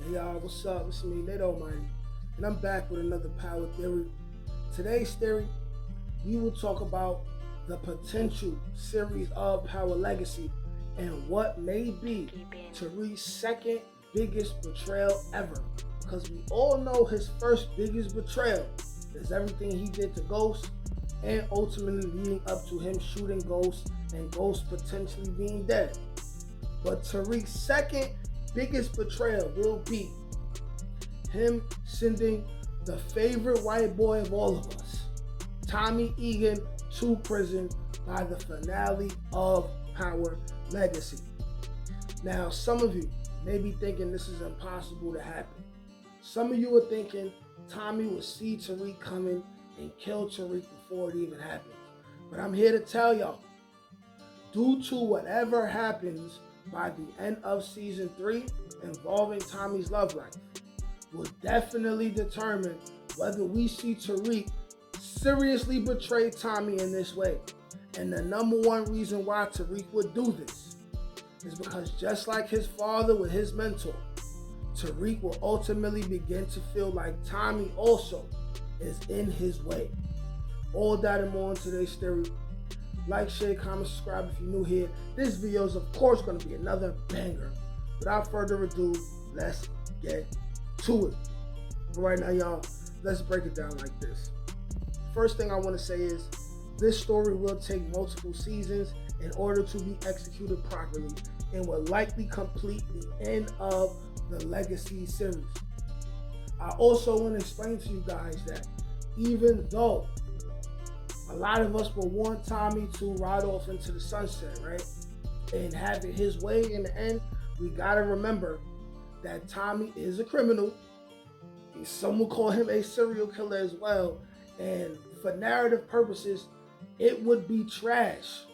Hey y'all, what's up? It's me, Nate Almighty, and I'm back with another Power Theory. Today's theory, we will talk about the potential series of Power Legacy and what may be Tariq's second biggest betrayal ever. Because we all know his first biggest betrayal is everything he did to Ghost and ultimately leading up to him shooting Ghost and Ghost potentially being dead. But Tariq's second biggest betrayal will be him sending the favorite white boy of all of us, Tommy Egan, to prison by the finale of Power Legacy. Now, some of you may be thinking this is impossible to happen. Some of you are thinking Tommy will see Tariq coming and kill Tariq before it even happens. But I'm here to tell y'all, due to whatever happens by the end of season 3 involving Tommy's love life, will definitely determine whether we see Tariq seriously betray Tommy in this way. And the number one reason why Tariq would do this is because just like his father with his mentor, Tariq will ultimately begin to feel like Tommy also is in his way. All that and more in today's theory. Like, share, comment, subscribe if you're new here. This video is of course going to be another banger. Without further ado, let's get to it. All right, now y'all, let's break it down like this. First thing I want to say is this story will take multiple seasons in order to be executed properly and will likely complete the end of the Legacy series. I also want to explain to you guys that even though a lot of us will want Tommy to ride off into the sunset, right? And have it his way in the end, we gotta remember that Tommy is a criminal. Some will call him a serial killer as well. And for narrative purposes, it would be trash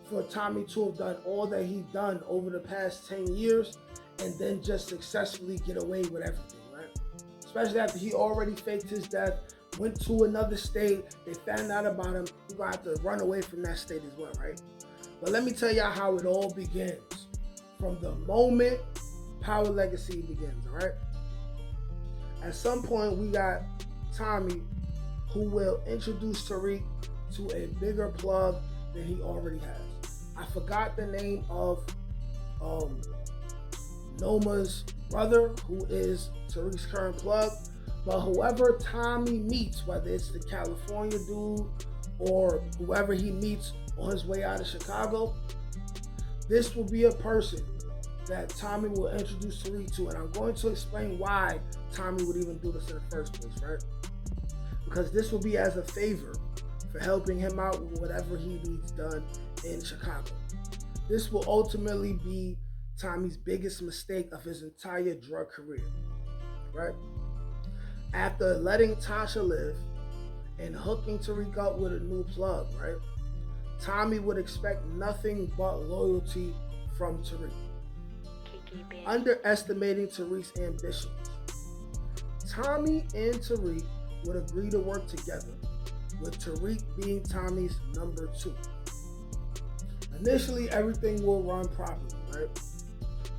for Tommy to have done all that he's done over the past 10 years and then just successfully get away with everything, right? Especially after he already faked his death, went to another state, they found out about him, he's gonna have to run away from that state as well, right? But let me tell y'all how it all begins. From the moment Power Legacy begins, all right? At some point, we got Tommy who will introduce Tariq to a bigger plug than he already has. I forgot the name of Noma's brother, who is Tariq's current plug. But whoever Tommy meets, whether it's the California dude or whoever he meets on his way out of Chicago, this will be a person that Tommy will introduce Tariq to. And I'm going to explain why Tommy would even do this in the first place, right? Because this will be as a favor for helping him out with whatever he needs done in Chicago. This will ultimately be Tommy's biggest mistake of his entire drug career, right? After letting Tasha live and hooking Tariq up with a new plug, right? Tommy would expect nothing but loyalty from Tariq. Underestimating Tariq's ambitions. Tommy and Tariq would agree to work together, with Tariq being Tommy's number 2. Initially, everything will run properly, right?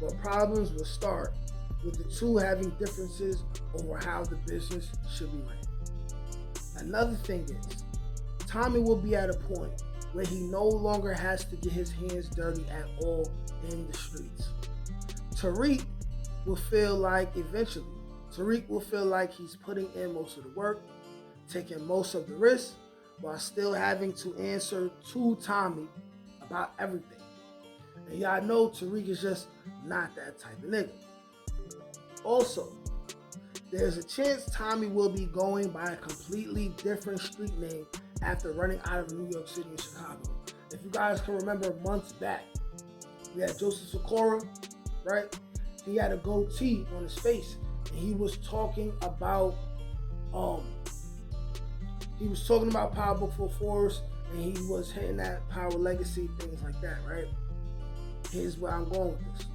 But problems will start with the two having differences over how the business should be ran. Another thing is, Tommy will be at a point where he no longer has to get his hands dirty at all in the streets. Tariq will feel like he's putting in most of the work, taking most of the risks, while still having to answer to Tommy about everything. And y'all know Tariq is just not that type of nigga. Also, there's a chance Tommy will be going by a completely different street name after running out of New York City and Chicago. If you guys can remember months back, we had Joseph Sikora, right? He had a goatee on his face, and he was talking about Power Book 4 Force, and he was hitting that Power Legacy, things like that, right? Here's where I'm going with this.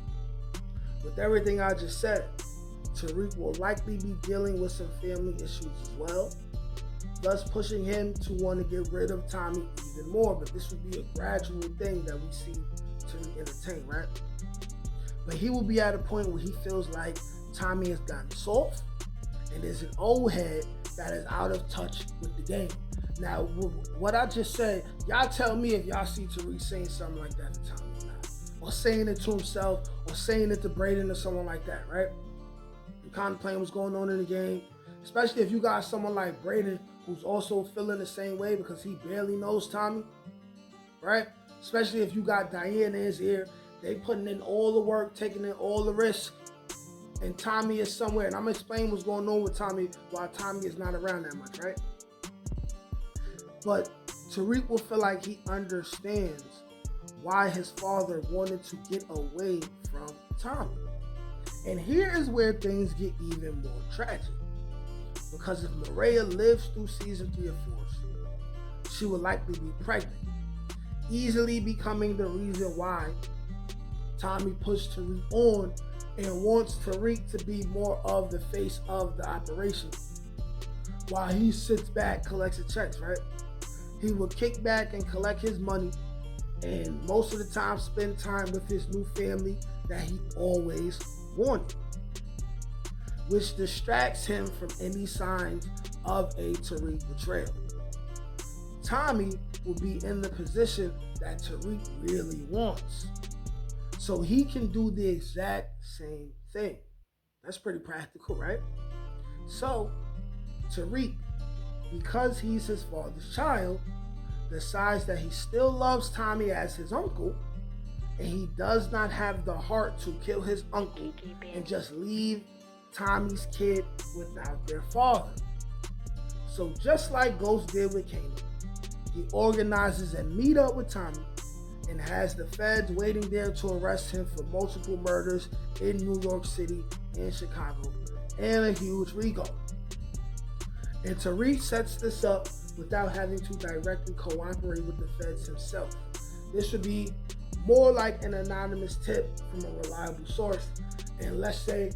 With everything I just said, Tariq will likely be dealing with some family issues as well, thus pushing him to want to get rid of Tommy even more. But this will be a gradual thing that we see Tariq entertain, right? But he will be at a point where he feels like Tommy has gotten soft, and there's an old head that is out of touch with the game. Now, what I just said, y'all tell me if y'all see Tariq saying something like that to Tommy or not. Or saying it to himself, or saying it to Braden or someone like that, right? You're contemplating what's going on in the game. Especially if you got someone like Braden who's also feeling the same way because he barely knows Tommy, right? Especially if you got Diane in his ear. They putting in all the work, taking in all the risk. And Tommy is somewhere. And I'm going to explain what's going on with Tommy while Tommy is not around that much, right? But Tariq will feel like he understands why his father wanted to get away from Tommy. And here is where things get even more tragic. Because if Maria lives through season 3 of Force, she will likely be pregnant, easily becoming the reason why Tommy pushed Tariq on and wants Tariq to be more of the face of the operation while he sits back, collects the checks, right? He will kick back and collect his money and most of the time spend time with his new family that he always wanted, which distracts him from any signs of a Tariq betrayal. Tommy will be in the position that Tariq really wants, so he can do the exact same thing. That's pretty practical, right? So Tariq, because he's his father's child, decides that he still loves Tommy as his uncle, and he does not have the heart to kill his uncle and just leave Tommy's kid without their father. So just like Ghost did with Kanan, he organizes a meetup with Tommy and has the feds waiting there to arrest him for multiple murders in New York City and Chicago and a huge RICO. And Tariq sets this up without having to directly cooperate with the feds himself. This would be more like an anonymous tip from a reliable source, and let's say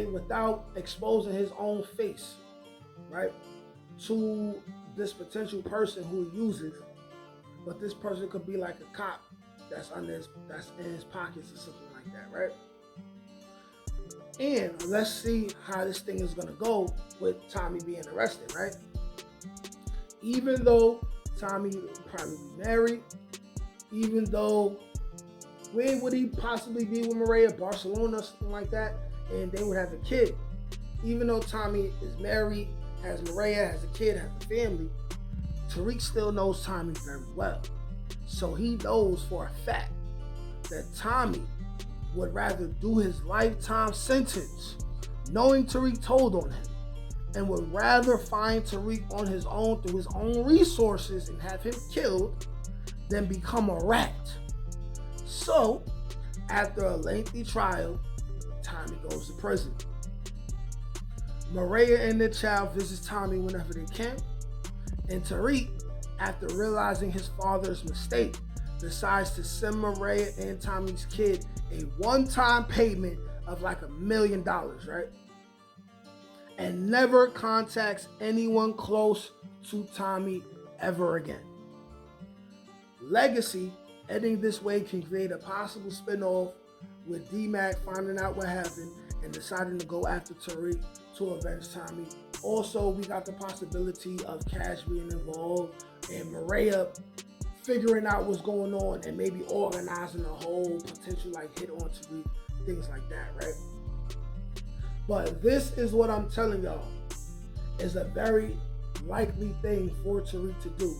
without exposing his own face, right, to this potential person who he uses, but this person could be like a cop that's in his pockets or something like that, right? And let's see how this thing is gonna go with Tommy being arrested, right? Even though Tommy would probably be married, even though where would he possibly be with Maria? Barcelona, something like that, and they would have a kid. Even though Tommy is married, has Maria, has a kid, has a family, Tariq still knows Tommy very well. So he knows for a fact that Tommy would rather do his lifetime sentence, knowing Tariq told on him, and would rather find Tariq on his own through his own resources and have him killed than become a rat. So, after a lengthy trial, Tommy goes to prison. Maria and the child visits Tommy whenever they can, and Tariq, after realizing his father's mistake, decides to send Maria and Tommy's kid a one-time payment of like $1 million, right? And never contacts anyone close to Tommy ever again. Legacy, ending this way, can create a possible spinoff with D-Mac finding out what happened and deciding to go after Tariq to avenge Tommy. Also, we got the possibility of Cash being involved and Maria figuring out what's going on and maybe organizing a whole potential like hit on Tariq, things like that, right? But this is what I'm telling y'all is a very likely thing for Tariq to do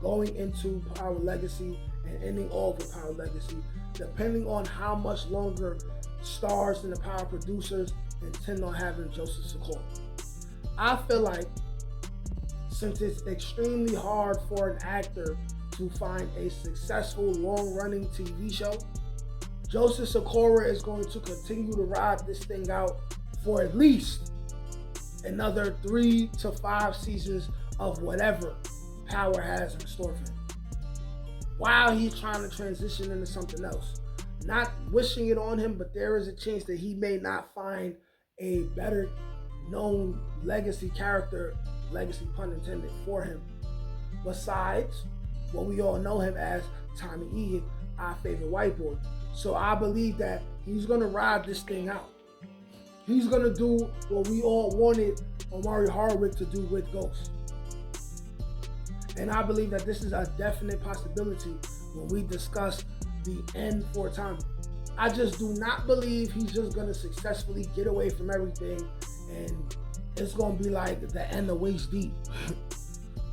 going into Power Legacy and ending off with Power Legacy, depending on how much longer stars and the Power producers intend on having Joseph Sikora. I feel like since it's extremely hard for an actor to find a successful long-running TV show, Joseph Sikora is going to continue to ride this thing out for at least another 3 to 5 seasons of whatever Power has in store for him, while he's trying to transition into something else. Not wishing it on him, but there is a chance that he may not find a better known legacy character, legacy pun intended, for him, besides what we all know him as, Tommy Egan, our favorite white boy. So I believe that he's going to ride this thing out. He's gonna do what we all wanted Omari Hardwick to do with Ghost. And I believe that this is a definite possibility when we discuss the end for Tommy. I just do not believe he's just gonna successfully get away from everything and it's gonna be like the end of Waist Deep.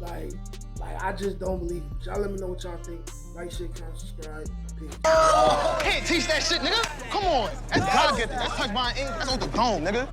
like I just don't believe it. Y'all let me know what y'all think. Like, share, comment, subscribe. Peace. Can't teach that shit, nigga. Come on. That's God-gifted. That's touch by ink. That's on the dome, nigga.